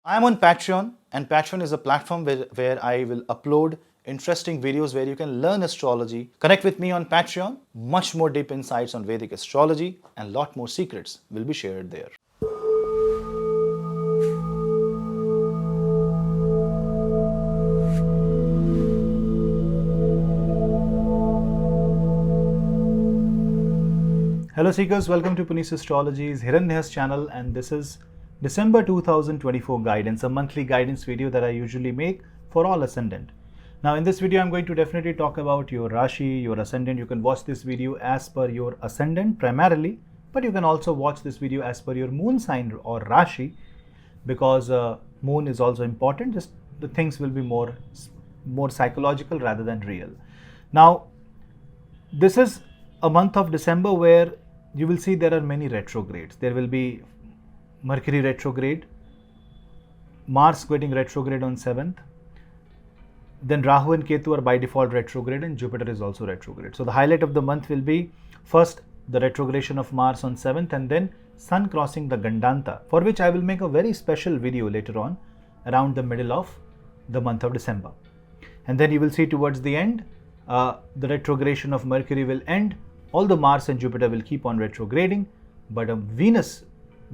I am on Patreon, and Patreon is a platform where I will upload interesting videos where you can learn astrology. Connect with me on Patreon. Much more deep insights on Vedic astrology and lot more secrets will be shared there. Hello Seekers, welcome to Punneit Astrology's Hiranyah's channel, and this is December 2024 guidance, a monthly guidance video that I usually make for all Ascendant. Now in this video I'm going to definitely talk about your Rashi, your Ascendant. You can watch this video as per your Ascendant primarily, but you can also watch this video as per your moon sign or Rashi, because moon is also important. Just the things will be more psychological rather than real. Now this is a month of December where you will see there are many retrogrades. There will be Mercury retrograde, Mars getting retrograde on 7th, then Rahu and Ketu are by default retrograde, and Jupiter is also retrograde. So the highlight of the month will be first the retrogression of Mars on 7th, and then Sun crossing the Gandanta, for which I will make a very special video later on around the middle of the month of December. And then you will see towards the end the retrogression of Mercury will end. Although Mars and Jupiter will keep on retrograding, but Venus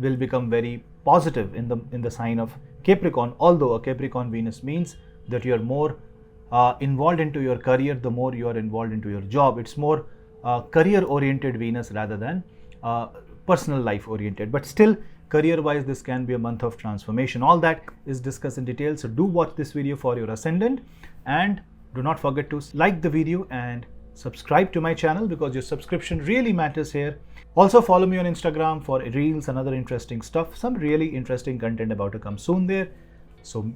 will become very positive in the sign of Capricorn. Although a Capricorn Venus means that you are more involved into your career, the more you are involved into your job. It's more career oriented Venus rather than personal life oriented. But still, career wise, this can be a month of transformation. All that is discussed in detail. So do watch this video for your Ascendant, and do not forget to like the video and subscribe to my channel, because your subscription really matters here. Also follow me on Instagram for reels and other interesting stuff. Some really interesting content about to come soon there. So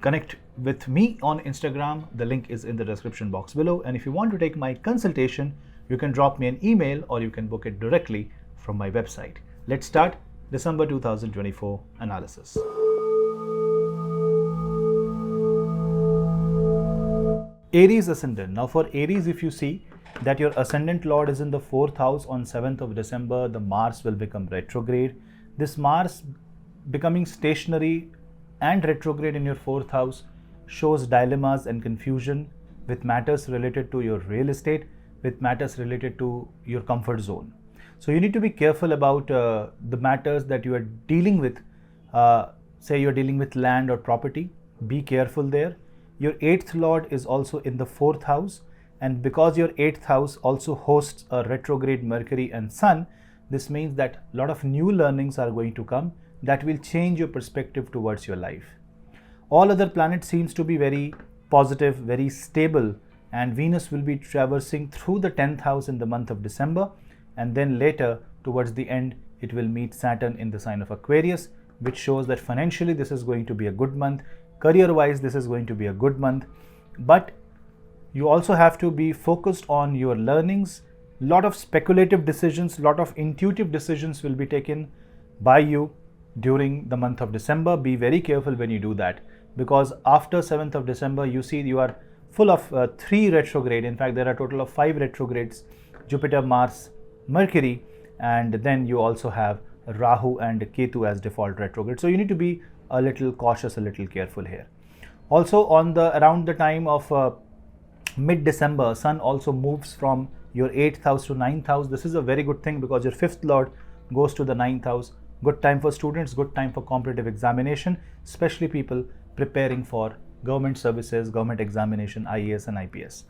connect with me on Instagram. The link is in the description box below. And if you want to take my consultation, you can drop me an email or you can book it directly from my website. Let's start December 2024 analysis. Aries Ascendant. Now for Aries, if you see that your Ascendant Lord is in the 4th house on 7th of December, the Mars will become retrograde. This Mars becoming stationary and retrograde in your 4th house shows dilemmas and confusion with matters related to your real estate, with matters related to your comfort zone. So you need to be careful about the matters that you are dealing with. Say you're dealing with land or property, be careful there. Your 8th Lord is also in the 4th house, and because your 8th house also hosts a retrograde Mercury and Sun, this means that a lot of new learnings are going to come that will change your perspective towards your life. All other planets seems to be very positive, very stable, and Venus will be traversing through the 10th house in the month of December, and then later towards the end it will meet Saturn in the sign of Aquarius, which shows that financially this is going to be a good month. Career wise, this is going to be a good month, but you also have to be focused on your learnings. Lot of speculative decisions, lot of intuitive decisions will be taken by you during the month of December. Be very careful when you do that, because after 7th of December, you see you are full of 3 retrograde. In fact, there are a total of 5 retrogrades: Jupiter, Mars, Mercury, and then you also have Rahu and Ketu as default retrograde. So you need to be a little cautious, a little careful here. Also around the time of mid-December, Sun also moves from your 8th house to 9th house. This is a very good thing because your 5th Lord goes to the 9th house. Good time for students, good time for competitive examination, especially people preparing for government services, government examination, IAS and IPS.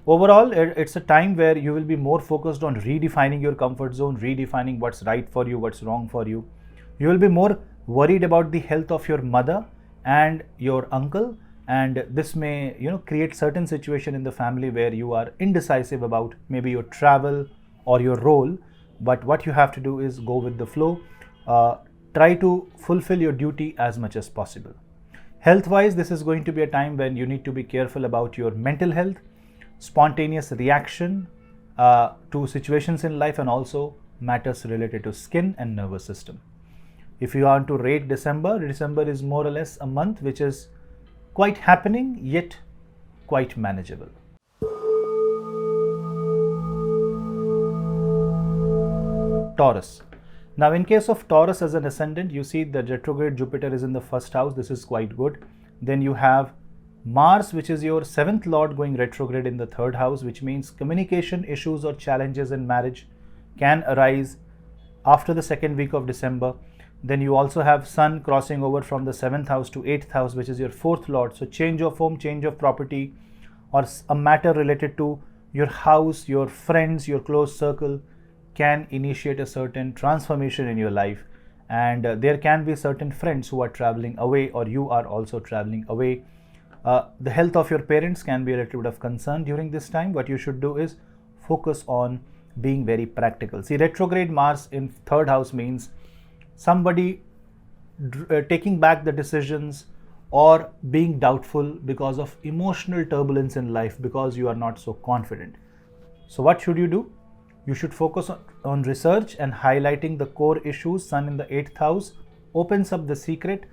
Overall, it's a time where you will be more focused on redefining your comfort zone, redefining what's right for you, what's wrong for you. You will be more worried about the health of your mother and your uncle, and this may create certain situation in the family where you are indecisive about maybe your travel or your role. But what you have to do is go with the flow. Try to fulfill your duty as much as possible. Health wise, this is going to be a time when you need to be careful about your mental health, spontaneous reaction to situations in life, and also matters related to skin and nervous system. If you want to rate December is more or less a month which is quite happening yet quite manageable. Taurus. Now in case of Taurus as an ascendant, you see the retrograde Jupiter is in the first house. This is quite good. Then you have Mars, which is your 7th lord, going retrograde in the 3rd house, which means communication issues or challenges in marriage can arise after the 2nd week of December. Then you also have Sun crossing over from the 7th house to 8th house, which is your 4th lord. So change of home, change of property, or a matter related to your house, your friends, your close circle can initiate a certain transformation in your life. And there can be certain friends who are traveling away, or you are also traveling away. The health of your parents can be a little bit of concern during this time. What you should do is focus on being very practical. See, retrograde Mars in 3rd house means somebody taking back the decisions or being doubtful because of emotional turbulence in life, because you are not so confident. So what should you do? You should focus on research and highlighting the core issues. Sun in the 8th house opens up the secret.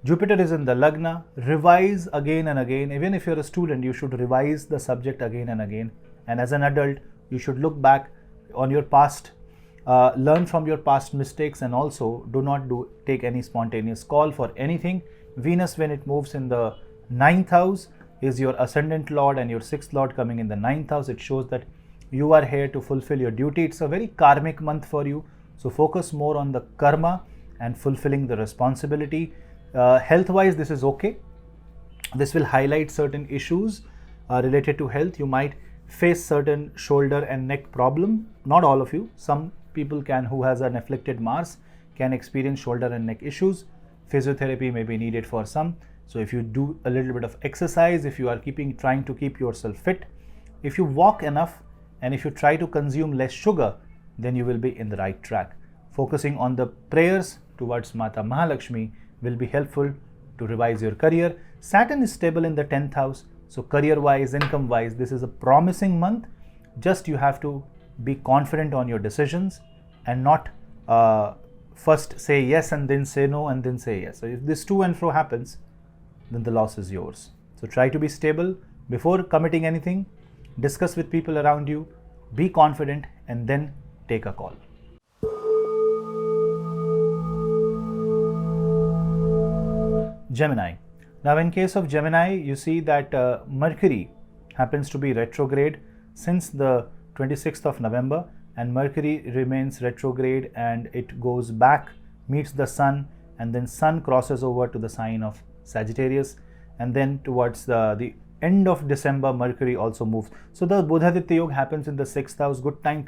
Jupiter is in the Lagna. Revise again and again. Even if you're a student, you should revise the subject again and again. And as an adult, you should look back on your past, learn from your past mistakes, and also do not take any spontaneous call for anything. Venus, when it moves in the 9th house, is your ascendant lord, and your 6th lord coming in the 9th house. It shows that you are here to fulfill your duty. It's a very karmic month for you. So focus more on the karma and fulfilling the responsibility. Health-wise, this is okay. This will highlight certain issues related to health. You might face certain shoulder and neck problem. Not all of you. Some people who has an afflicted Mars can experience shoulder and neck issues. Physiotherapy may be needed for some. So if you do a little bit of exercise, if you are trying to keep yourself fit, if you walk enough, and if you try to consume less sugar, then you will be in the right track. Focusing on the prayers towards Mata Mahalakshmi will be helpful to revise your career. Saturn is stable in the 10th house. So career-wise, income-wise, this is a promising month. Just you have to be confident on your decisions and not first say yes and then say no and then say yes. So if this to and fro happens, then the loss is yours. So try to be stable before committing anything. Discuss with people around you, be confident, and then take a call. Gemini. Now in case of Gemini, you see that Mercury happens to be retrograde since the 26th of November, and Mercury remains retrograde and it goes back, meets the Sun, and then Sun crosses over to the sign of Sagittarius, and then towards the end of December, Mercury also moves. So the Buddhaditya Yoga happens in the 6th house. Good time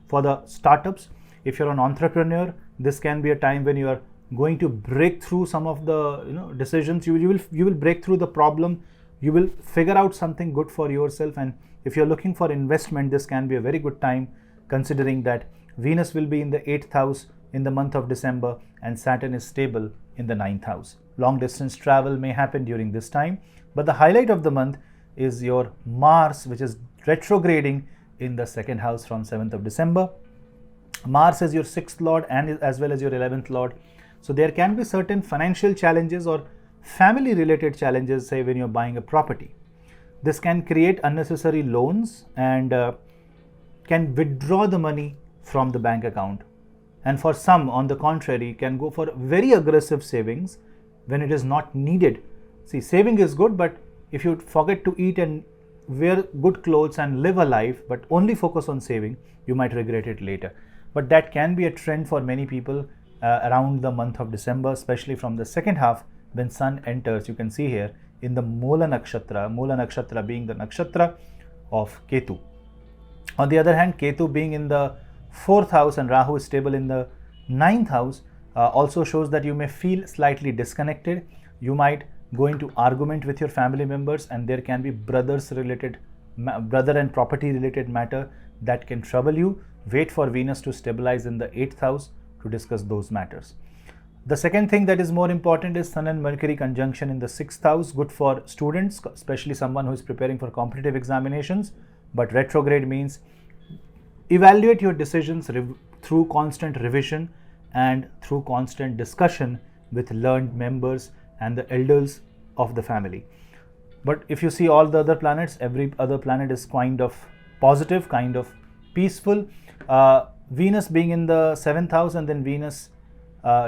for the startups. If you're an entrepreneur, this can be a time when you are going to break through some of the decisions. You will break through the problem. You will figure out something good for yourself. And if you're looking for investment, this can be a very good time, considering that Venus will be in the 8th house in the month of December and Saturn is stable in the 9th house. Long distance travel may happen during this time. But the highlight of the month is your Mars, which is retrograding in the 2nd house from 7th of December. Mars is your 6th lord and as well as your 11th lord. So there can be certain financial challenges or family related challenges, say when you're buying a property. This can create unnecessary loans and can withdraw the money from the bank account. And for some, on the contrary, can go for very aggressive savings when it is not needed. See, saving is good, but if you forget to eat and wear good clothes and live a life, but only focus on saving, you might regret it later. But that can be a trend for many people around the month of December, especially from the 2nd half when Sun enters. You can see here in the Mula Nakshatra being the nakshatra of Ketu. On the other hand, Ketu being in the 4th house and Rahu is stable in the 9th house also shows that you may feel slightly disconnected. You might go into argument with your family members, and there can be brother and property related matter that can trouble you. Wait for Venus to stabilize in the 8th house to discuss those matters. The second thing that is more important is Sun and Mercury conjunction in the 6th house. Good for students, especially someone who is preparing for competitive examinations. But retrograde means evaluate your decisions through constant revision and through constant discussion with learned members and the elders of the family. But if you see all the other planets, every other planet is kind of positive, kind of peaceful. Venus being in the 7th house and then Venus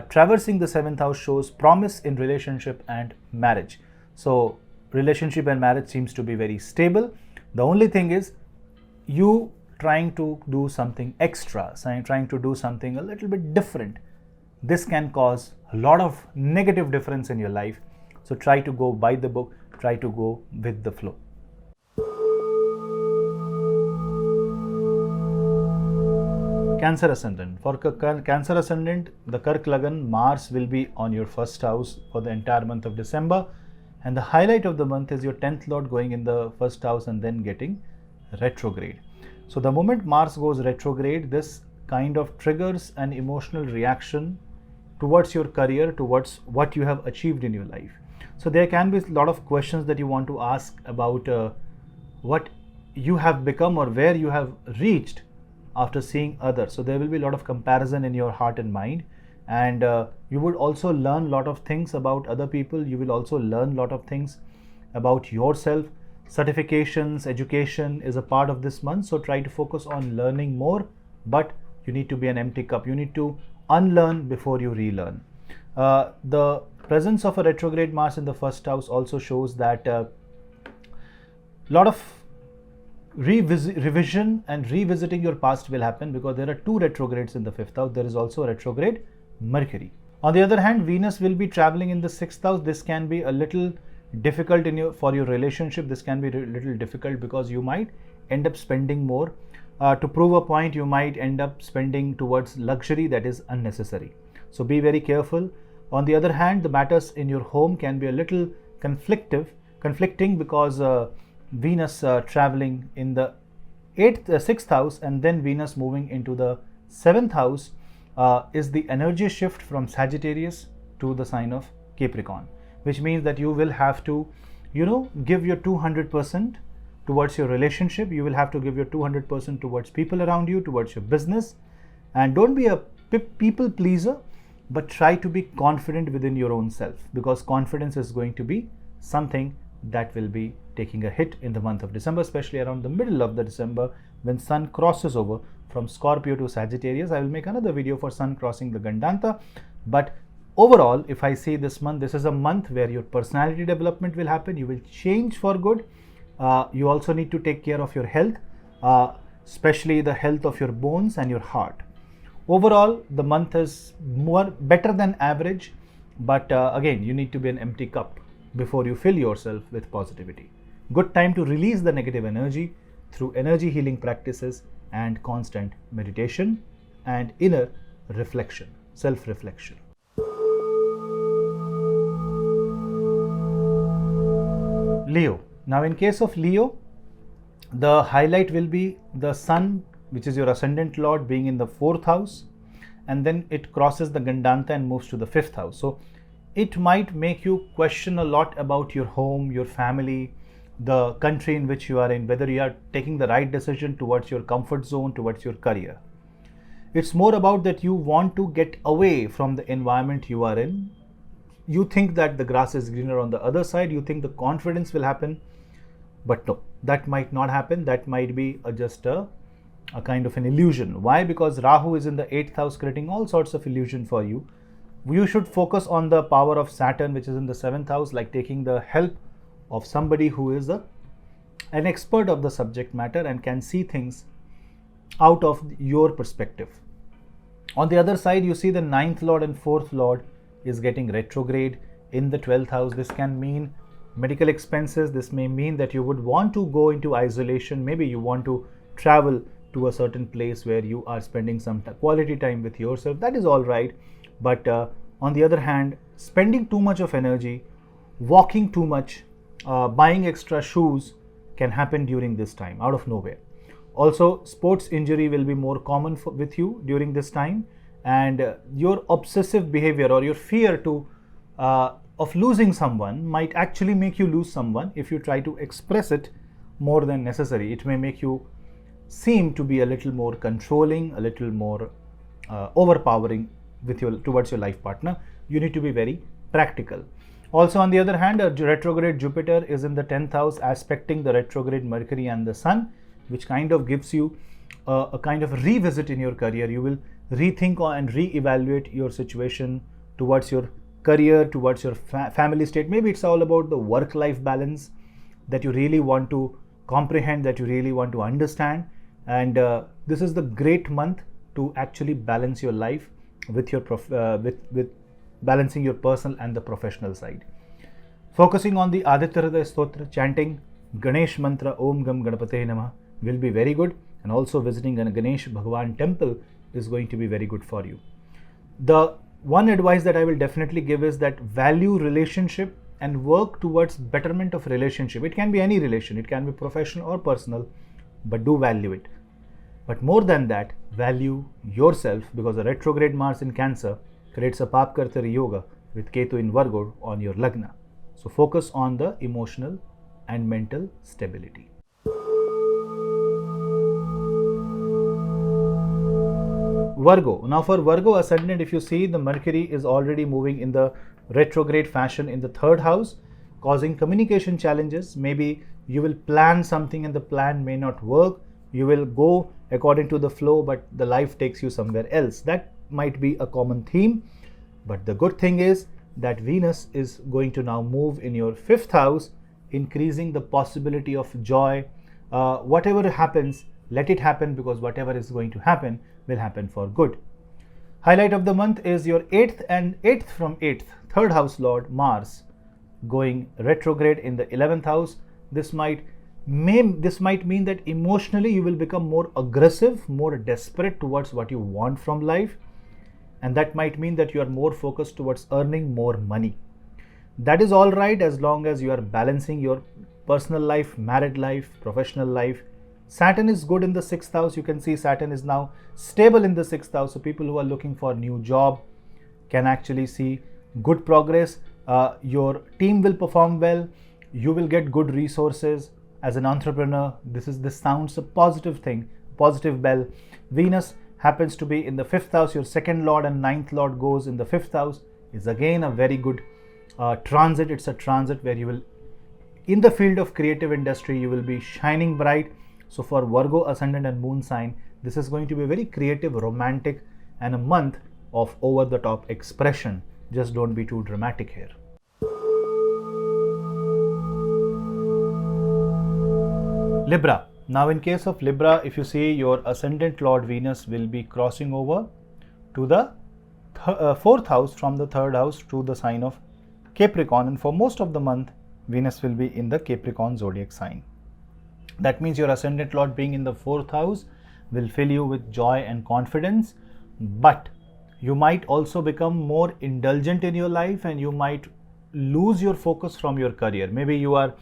traversing the 7th house shows promise in relationship and marriage. So relationship and marriage seems to be very stable. The only thing is you trying to do something extra, trying to do something a little bit different. This can cause a lot of negative difference in your life. So try to go by the book, try to go with the flow. Cancer Ascendant. For Cancer Ascendant, the Kark Lagan, Mars will be on your first house for the entire month of December. And the highlight of the month is your 10th Lord going in the first house and then getting retrograde. So the moment Mars goes retrograde, this kind of triggers an emotional reaction towards your career, towards what you have achieved in your life. So there can be a lot of questions that you want to ask about what you have become or where you have reached after seeing others. So there will be a lot of comparison in your heart and mind, and you would also learn a lot of things about other people. You will also learn a lot of things about yourself. Certifications, education is a part of this month, so try to focus on learning more, but you need to be an empty cup. You need to unlearn before you relearn. The presence of a retrograde Mars in the first house also shows that a lot of revision and revisiting your past will happen, because there are two retrogrades in the 5th house. There is also a retrograde Mercury. On the other hand, Venus will be traveling in the 6th house. This can be a little difficult for your relationship. This can be a little difficult because you might end up spending more. To prove a point, you might end up spending towards luxury that is unnecessary. So be very careful. On the other hand, the matters in your home can be a little conflicting because Venus traveling in the 6th house and then Venus moving into the 7th house is the energy shift from Sagittarius to the sign of Capricorn, which means that you will have to, give your 200% towards your relationship. You will have to give your 200% towards people around you, towards your business, and don't be a people pleaser, but try to be confident within your own self, because confidence is going to be something that will be taking a hit in the month of December, especially around the middle of the December when Sun crosses over from Scorpio to Sagittarius. I will make another video for Sun crossing the Gandanta, but overall, if I say this month, this is a month where your personality development will happen. You will change for good. You also need to take care of your health, especially the health of your bones and your heart. Overall, the month is better than average, but again, you need to be an empty cup before you fill yourself with positivity. Good time to release the negative energy through energy healing practices and constant meditation and inner reflection, self-reflection. Leo. Now in case of Leo, the highlight will be the Sun, which is your ascendant lord, being in the 4th house, and then it crosses the Gandanta and moves to the 5th house. So it might make you question a lot about your home, your family, the country in which you are in, whether you are taking the right decision towards your comfort zone, towards your career. It's more about that you want to get away from the environment you are in. You think that the grass is greener on the other side. You think the confidence will happen, but no, that might not happen. That might be just a kind of an illusion. Why? Because Rahu is in the 8th house, creating all sorts of illusion for you. You should focus on the power of Saturn, which is in the 7th house, like taking the help of somebody who is an expert of the subject matter and can see things out of your perspective. On the other side, you see the 9th Lord and 4th Lord is getting retrograde in the 12th house. This can mean medical expenses. This may mean that you would want to go into isolation. Maybe you want to travel to a certain place where you are spending some quality time with yourself. That is all right. But on the other hand, spending too much of energy, walking too much, buying extra shoes can happen during this time out of nowhere. Also, sports injury will be more common with you during this time, and your obsessive behavior or your fear of losing someone might actually make you lose someone if you try to express it more than necessary. It may make you seem to be a little more controlling, a little more overpowering towards your life partner. You need to be very practical. Also, on the other hand, a retrograde Jupiter is in the 10th house, aspecting the retrograde Mercury and the Sun, which kind of gives you a kind of revisit in your career. You will rethink and re-evaluate your situation towards your career, towards your family state. Maybe it's all about the work-life balance that you really want to comprehend, that you really want to understand. And this is the great month to actually balance your life with your with balancing your personal and the professional side. Focusing on the Aditya Hridaya Stotra, chanting Ganesh mantra Om Gam Ganapate Namah will be very good, and also visiting a Ganesh Bhagwan temple is going to be very good for you. The one advice that I will definitely give is that value relationship and work towards betterment of relationship. It can be any relation, it can be professional or personal, but do value it. But more than that, value yourself, because the retrograde Mars in Cancer creates a Papkartari Yoga with Ketu in Virgo on your Lagna. So focus on the emotional and mental stability. Virgo. Now for Virgo Ascendant, if you see, the Mercury is already moving in the retrograde fashion in the 3rd house, causing communication challenges. Maybe you will plan something and the plan may not work. You will go according to the flow, but the life takes you somewhere else. That might be a common theme. But the good thing is that Venus is going to now move in your 5th house, increasing the possibility of joy. Whatever happens, let it happen, because whatever is going to happen will happen for good. Highlight of the month is your 8th and 8th from 8th, 3rd house Lord Mars going retrograde in the 11th house. This might mean that emotionally you will become more aggressive, more desperate towards what you want from life, and that might mean that you are more focused towards earning more money. That is all right as long as you are balancing your personal life, married life, professional life. Saturn is good in the 6th house. You can see Saturn is now stable in the 6th house. So people who are looking for a new job can actually see good progress. Your team will perform well. You will get good resources. As an entrepreneur, this sounds a positive thing, positive bell. Venus happens to be in the 5th house. Your 2nd lord and 9th lord goes in the 5th house. Is again a very good transit. It's a transit where you will, in the field of creative industry, you will be shining bright. So for Virgo Ascendant and Moon sign, this is going to be very creative, romantic, and a month of over-the-top expression. Just don't be too dramatic here. Libra. Now in case of Libra, if you see, your Ascendant Lord Venus will be crossing over to the 4th house from the 3rd house to the sign of Capricorn, and for most of the month, Venus will be in the Capricorn zodiac sign. That means your Ascendant Lord being in the 4th house will fill you with joy and confidence, but you might also become more indulgent in your life and you might lose your focus from your career. Maybe you are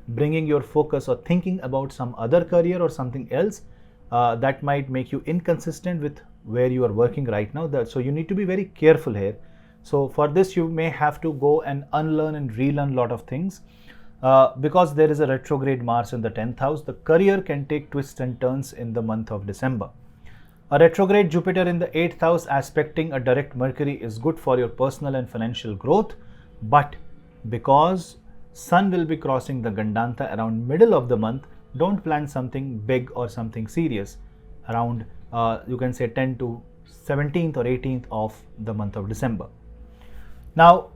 bringing your focus or thinking about some other career or something else that might make you inconsistent with where you are working right now. So you need to be very careful here. So for this, you may have to go and unlearn and relearn a lot of things. Because there is a retrograde Mars in the 10th house, the career can take twists and turns in the month of December. A retrograde Jupiter in the 8th house aspecting a direct Mercury is good for your personal and financial growth, but because Sun will be crossing the Gandanta around middle of the month, don't plan something big or something serious around you can say 10 to 17th or 18th of the month of December. Now,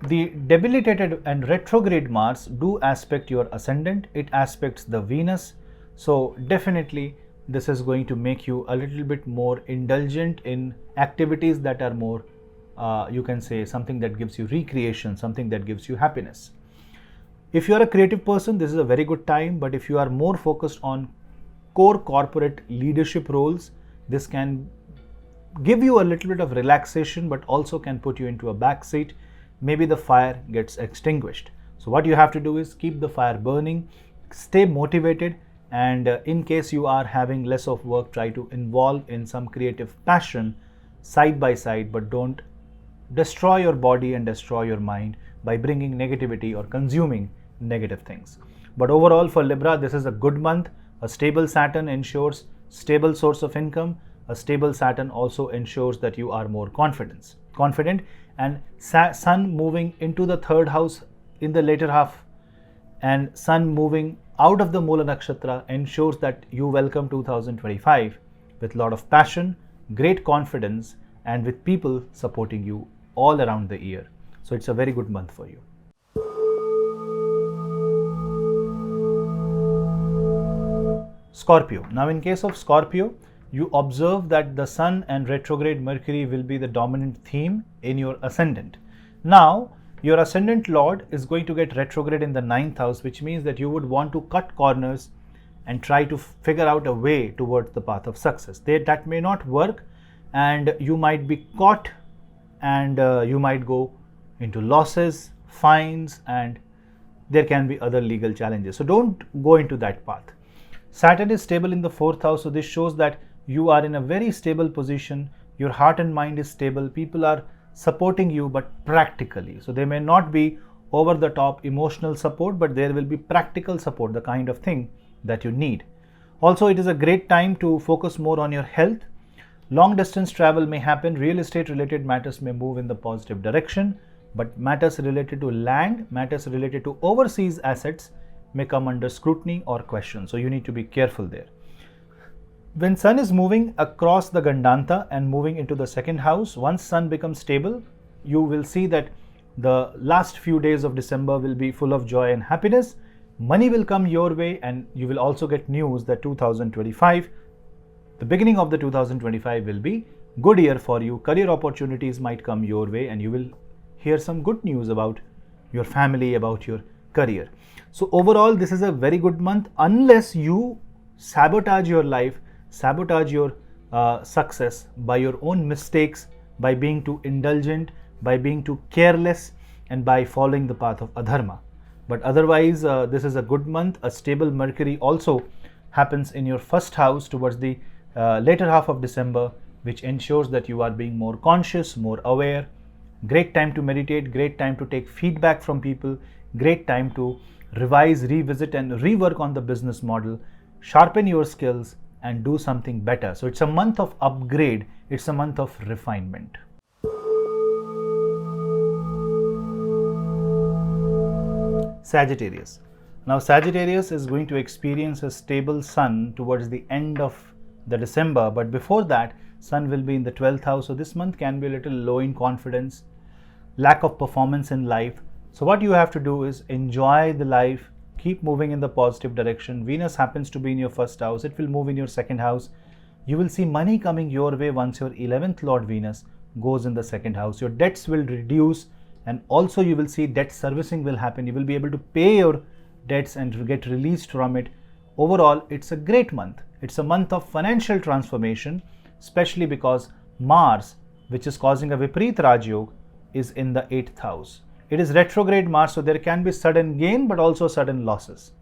the debilitated and retrograde Mars do aspect your Ascendant. It aspects the Venus. So definitely this is going to make you a little bit more indulgent in activities that are more, you can say, something that gives you recreation, something that gives you happiness. If you are a creative person, this is a very good time. But if you are more focused on core corporate leadership roles, this can give you a little bit of relaxation, but also can put you into a back seat. Maybe the fire gets extinguished. So what you have to do is keep the fire burning, stay motivated, and in case you are having less of work, try to involve in some creative passion side by side, but don't destroy your body and destroy your mind by bringing negativity or consuming negative things. But overall for Libra, this is a good month. A stable Saturn ensures stable source of income. A stable Saturn also ensures that you are more confident, and Sun moving into the 3rd house in the later half and Sun moving out of the Mula Nakshatra ensures that you welcome 2025 with a lot of passion, great confidence, and with people supporting you all around the year. So it's a very good month for you. Scorpio. Now in case of Scorpio, you observe that the Sun and retrograde Mercury will be the dominant theme in your Ascendant. Now, your Ascendant Lord is going to get retrograde in the 9th house, which means that you would want to cut corners and try to figure out a way towards the path of success. That may not work, and you might be caught, and you might go into losses, fines, and there can be other legal challenges. So don't go into that path. Saturn is stable in the 4th house, so this shows that you are in a very stable position. Your heart and mind is stable. People are supporting you, but practically. So they may not be over the top emotional support, but there will be practical support, the kind of thing that you need. Also, it is a great time to focus more on your health. Long distance travel may happen. Real estate related matters may move in the positive direction, but matters related to land, matters related to overseas assets may come under scrutiny or question. So you need to be careful there. When Sun is moving across the Gandanta and moving into the 2nd house, once Sun becomes stable, you will see that the last few days of December will be full of joy and happiness. Money will come your way, and you will also get news that 2025, the beginning of the 2025 will be good year for you. Career opportunities might come your way, and you will hear some good news about your family, about your career. So overall, this is a very good month, unless you sabotage your life, sabotage your success by your own mistakes, by being too indulgent, by being too careless, and by following the path of adharma. But otherwise, this is a good month. A stable Mercury also happens in your 1st house towards the later half of December, which ensures that you are being more conscious, more aware. Great time to meditate, great time to take feedback from people, great time to revise, revisit, and rework on the business model, sharpen your skills, and do something better. So it's a month of upgrade, it's a month of refinement. Sagittarius. Now Sagittarius is going to experience a stable Sun towards the end of the December, but before that Sun will be in the 12th house. So this month can be a little low in confidence, lack of performance in life. So what you have to do is enjoy the life, keep moving in the positive direction. Venus happens to be in your 1st house, it will move in your 2nd house. You will see money coming your way once your 11th Lord Venus goes in the 2nd house. Your debts will reduce, and also you will see debt servicing will happen. You will be able to pay your debts and get released from it. Overall, it's a great month. It's a month of financial transformation, especially because Mars, which is causing a Vipareet Rajyog, is in the 8th house. It is retrograde Mars, so there can be sudden gain but also sudden losses.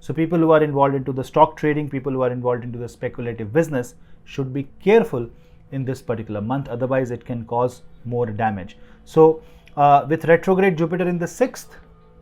So people who are involved into the stock trading, people who are involved into the speculative business should be careful in this particular month, otherwise it can cause more damage. So with retrograde Jupiter in the 6th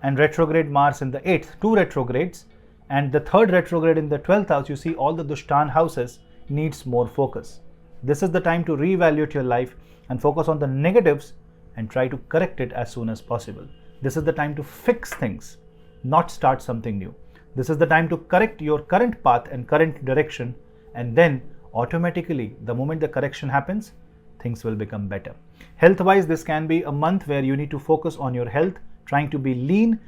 and retrograde Mars in the 8th, 2 retrogrades, and the 3rd retrograde in the 12th house, you see all the Dushtan houses needs more focus. This is the time to reevaluate your life and focus on the negatives and try to correct it as soon as possible. This is the time to fix things, not start something new. This is the time to correct your current path and current direction, and then automatically, the moment the correction happens, things will become better. Health-wise, this can be a month where you need to focus on your health, trying to be lean,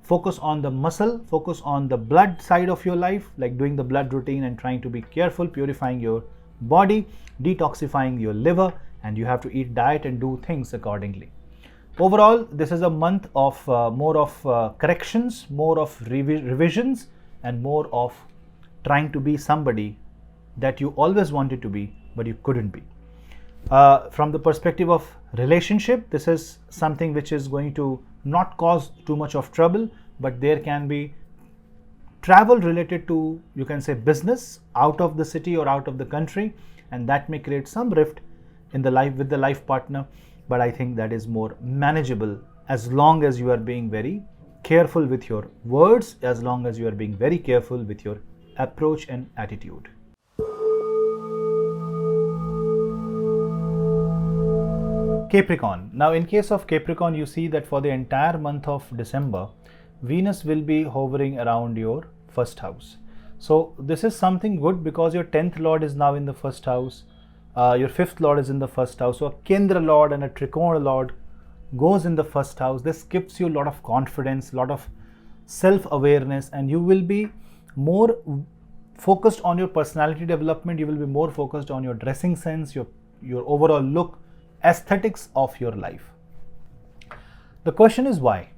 focus on the muscle, focus on the blood side of your life, like doing the blood routine and trying to be careful, purifying your body, detoxifying your liver, and you have to eat diet and do things accordingly. Overall, this is a month of more of corrections, more of revisions, and more of trying to be somebody that you always wanted to be, but you couldn't be. From the perspective of relationship, this is something which is going to not cause too much of trouble, but there can be travel related to, you can say, business out of the city or out of the country, and that may create some rift in the life with the life partner, but I think that is more manageable as long as you are being very careful with your words, as long as you are being very careful with your approach and attitude. Capricorn. Now in case of Capricorn, you see that for the entire month of December, Venus will be hovering around your 1st house. So this is something good because your 10th lord is now in the first house, your 5th lord is in the first house. So a Kendra lord and a Trikona lord goes in the first house. This gives you a lot of confidence, a lot of self-awareness, and you will be more focused on your personality development. You will be more focused on your dressing sense, your overall look, aesthetics of your life. The question is why?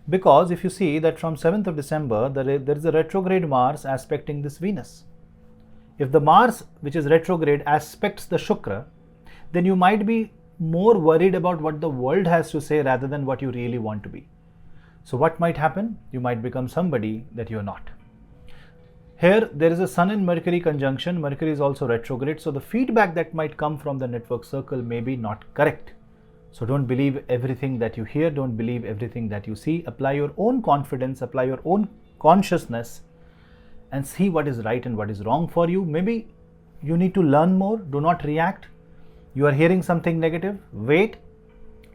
Because if you see that from 7th of December, there is a retrograde Mars aspecting this Venus. If the Mars, which is retrograde, aspects the Shukra, then you might be more worried about what the world has to say rather than what you really want to be. So what might happen? You might become somebody that you're not. Here, there is a Sun and Mercury conjunction. Mercury is also retrograde. So the feedback that might come from the network circle may be not correct. So don't believe everything that you hear. Don't believe everything that you see. Apply your own confidence, apply your own consciousness, and see what is right and what is wrong for you. Maybe you need to learn more. Do not react. You are hearing something negative. Wait.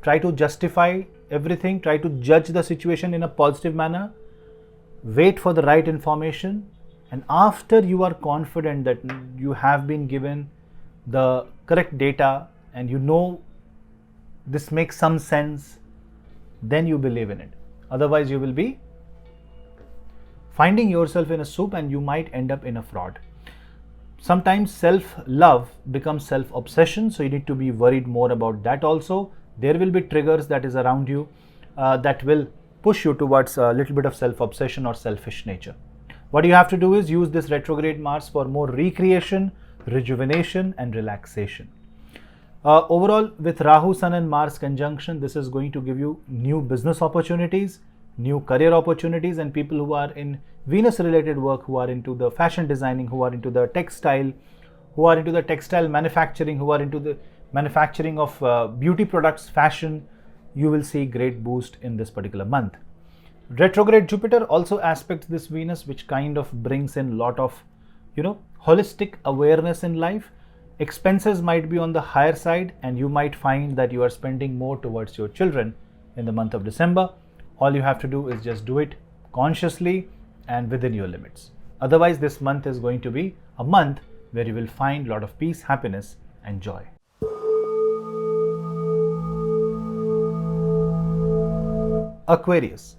Try to justify everything. Try to judge the situation in a positive manner. Wait for the right information. And after you are confident that you have been given the correct data and you know this makes some sense, then you believe in it. Otherwise, you will be finding yourself in a soup and you might end up in a fraud. Sometimes self-love becomes self-obsession, so you need to be worried more about that also. There will be triggers that is around you that will push you towards a little bit of self-obsession or selfish nature. What you have to do is use this retrograde Mars for more recreation, rejuvenation and relaxation. Overall, with Rahu, Sun and Mars conjunction, this is going to give you new business opportunities, new career opportunities, and people who are in Venus related work, who are into the fashion designing, who are into the textile, who are into the textile manufacturing, who are into the manufacturing of beauty products, fashion, you will see great boost in this particular month. Retrograde Jupiter also aspects this Venus, which kind of brings in a lot of, holistic awareness in life. Expenses might be on the higher side and you might find that you are spending more towards your children in the month of December. All you have to do is just do it consciously and within your limits. Otherwise, this month is going to be a month where you will find a lot of peace, happiness and joy. Aquarius.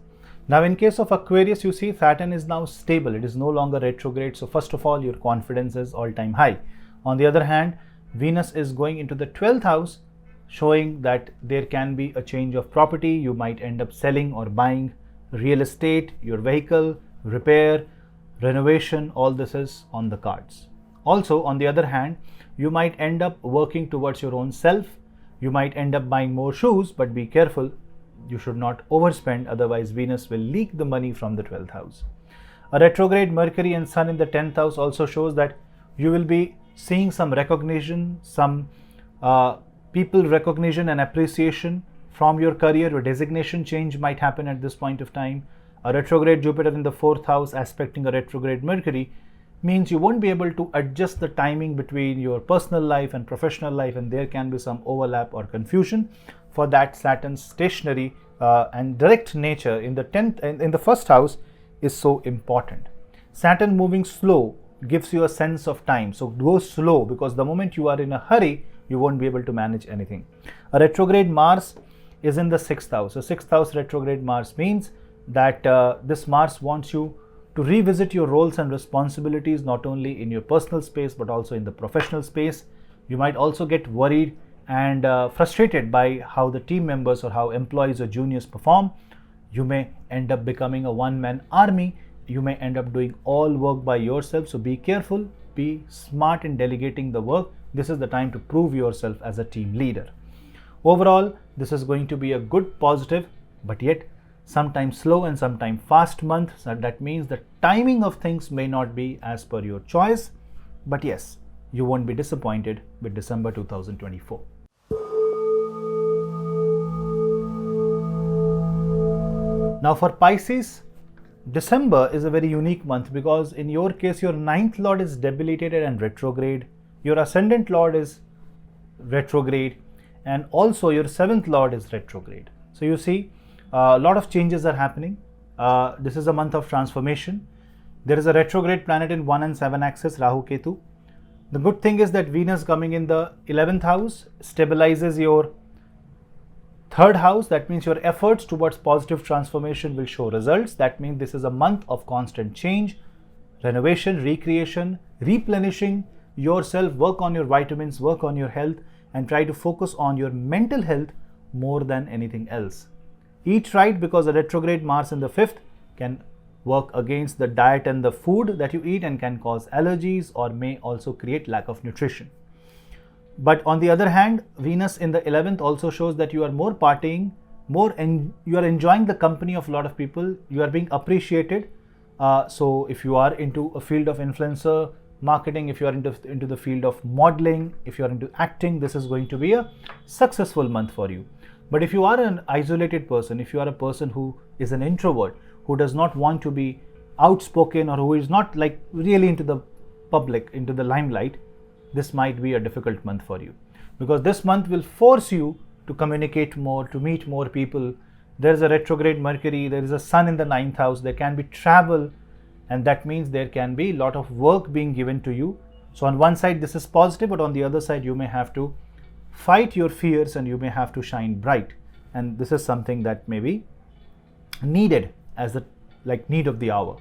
Now in case of Aquarius, you see Saturn is now stable. It is no longer retrograde. So first of all, your confidence is all-time high. On the other hand, Venus is going into the 12th house, showing that there can be a change of property. You might end up selling or buying real estate, your vehicle, repair, renovation, all this is on the cards. Also, on the other hand, you might end up working towards your own self. You might end up buying more shoes, but be careful. You should not overspend, otherwise Venus will leak the money from the 12th house. A retrograde Mercury and Sun in the 10th house also shows that you will be seeing some recognition, some people recognition and appreciation from your career. Your designation change might happen at this point of time. A retrograde Jupiter in the 4th house aspecting a retrograde Mercury means you won't be able to adjust the timing between your personal life and professional life, and there can be some overlap or confusion. For that, Saturn's stationary and direct nature in the 10th and in the 1st house is so important. Saturn moving slow gives you a sense of time. So go slow, because the moment you are in a hurry, you won't be able to manage anything. A retrograde Mars is in the 6th house. So 6th house retrograde Mars means that this Mars wants you to revisit your roles and responsibilities, not only in your personal space, but also in the professional space. You might also get worried and frustrated by how the team members or how employees or juniors perform. You may end up becoming a one-man army. You may end up doing all work by yourself. So be careful, be smart in delegating the work. This is the time to prove yourself as a team leader. Overall, this is going to be a good, positive, but yet sometimes slow and sometimes fast month. So that means the timing of things may not be as per your choice, but yes, you won't be disappointed with December 2024. Now for Pisces, December is a very unique month because in your case, your 9th lord is debilitated and retrograde. Your ascendant lord is retrograde, and also your 7th lord is retrograde. So you see a lot of changes are happening. This is a month of transformation. There is a retrograde planet in 1 and 7 axis, Rahu Ketu. The good thing is that Venus coming in the 11th house stabilizes your 3rd house. That means your efforts towards positive transformation will show results. That means this is a month of constant change, renovation, recreation, replenishing yourself, work on your vitamins, work on your health, and try to focus on your mental health more than anything else. Eat right, because a retrograde Mars in the 5th can work against the diet and the food that you eat and can cause allergies or may also create lack of nutrition. But on the other hand, Venus in the 11th also shows that you are more partying, you are enjoying the company of a lot of people, you are being appreciated. So if you are into a field of influencer marketing, if you are into the field of modeling, if you are into acting, this is going to be a successful month for you. But if you are an isolated person, if you are a person who is an introvert, who does not want to be outspoken, or who is not like really into the public, into the limelight, this might be a difficult month for you, because this month will force you to communicate more, to meet more people. There is a retrograde Mercury, there is a Sun in the 9th house, there can be travel, and that means there can be a lot of work being given to you. So on one side this is positive, but on the other side you may have to fight your fears and you may have to shine bright, and this is something that may be needed as the need of the hour.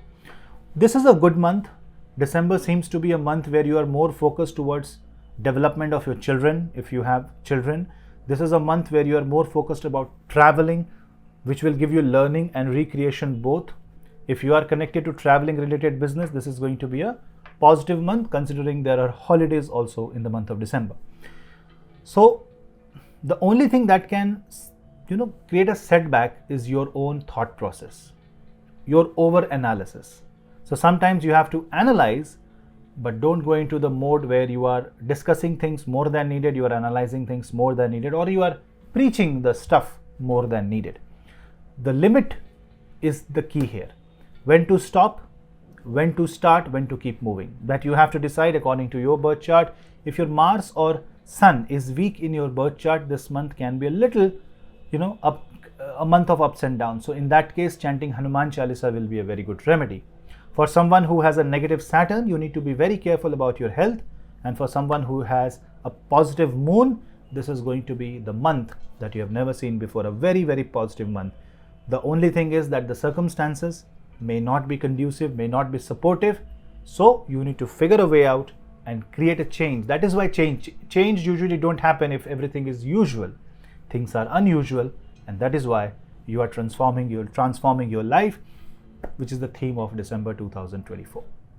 This is a good month. December seems to be a month where you are more focused towards development of your children. If you have children, this is a month where you are more focused about traveling, which will give you learning and recreation both. If you are connected to traveling related business, this is going to be a positive month, considering there are holidays also in the month of December. So the only thing that can create a setback is your own thought process, your over analysis. So sometimes you have to analyze, but don't go into the mode where you are discussing things more than needed, you are analyzing things more than needed, or you are preaching the stuff more than needed. The limit is the key here. When to stop, when to start, when to keep moving. That you have to decide according to your birth chart. If your Mars or Sun is weak in your birth chart, this month can be a little, a month of ups and downs. So in that case, chanting Hanuman Chalisa will be a very good remedy. For someone who has a negative Saturn, you need to be very careful about your health. And for someone who has a positive moon, this is going to be the month that you have never seen before, a very, very positive month. The only thing is that the circumstances may not be conducive, may not be supportive. So you need to figure a way out and create a change. That is why change usually don't happen if everything is usual. Things are unusual, and that is why you are transforming your life, which is the theme of December 2024.